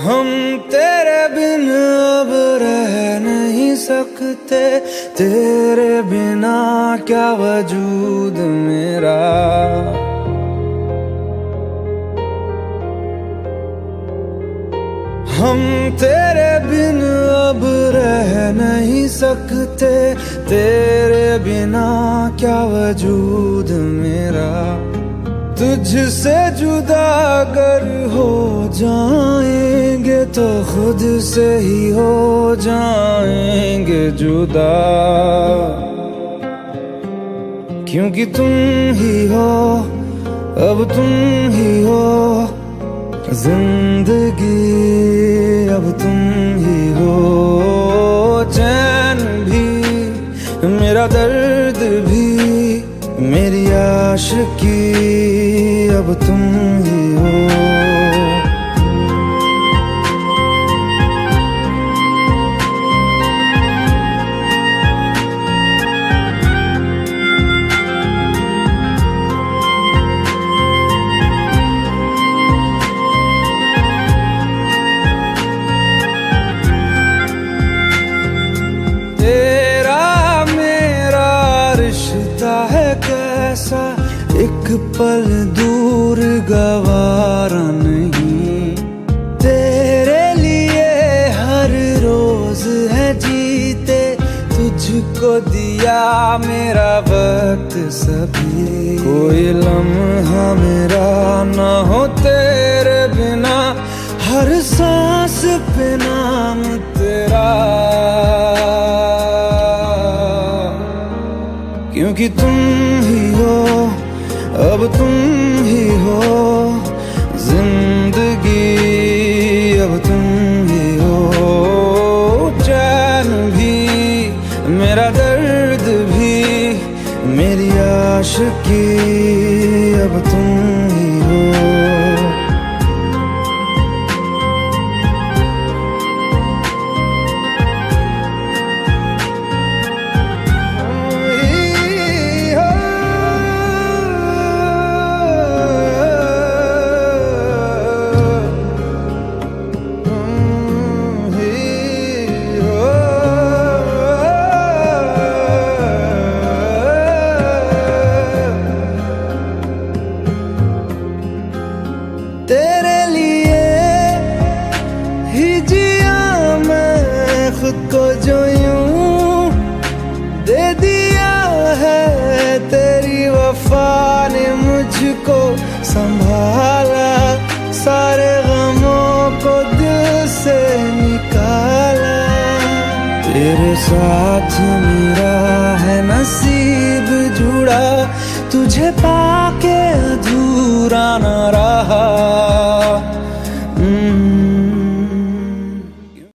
हम तेरे बिन अब रह नहीं सकते, तेरे बिना क्या वजूद मेरा। हम तेरे बिन अब रह नहीं सकते, तेरे बिना क्या वजूद मेरा। तुझसे जुदा अगर हो जाएंगे तो खुद से ही हो जाएंगे जुदा, क्योंकि तुम ही हो, अब तुम ही हो जिंदगी, अब तुम ही हो। चैन भी मेरा दर्द भी मेरी आशिकी, अब तुम ही हो। तेरा मेरा रिश्ता है कैसा, एक पल दूर गवारा नहीं। तेरे लिए हर रोज है जीते, तुझको दिया मेरा वक्त सभी। कोई लम्हा मेरा ना हो तेरे बिना, हर सांस पे नाम तेरा, क्योंकि तुम ही हो, अब तुम ही हो जिंदगी, अब तुम ही हो। चैन भी मेरा दर्द भी मेरी आशिकी, अब तुम ही हो। तेरे लिए ही जिया मैं खुद को, जो यूं दे दिया है तेरी वफा ने मुझको संभाला। सारे गमों को दिल से निकाला, तेरे साथ मेरा है नसीब जुड़ा, तुझे पाके अधूरा न रहा।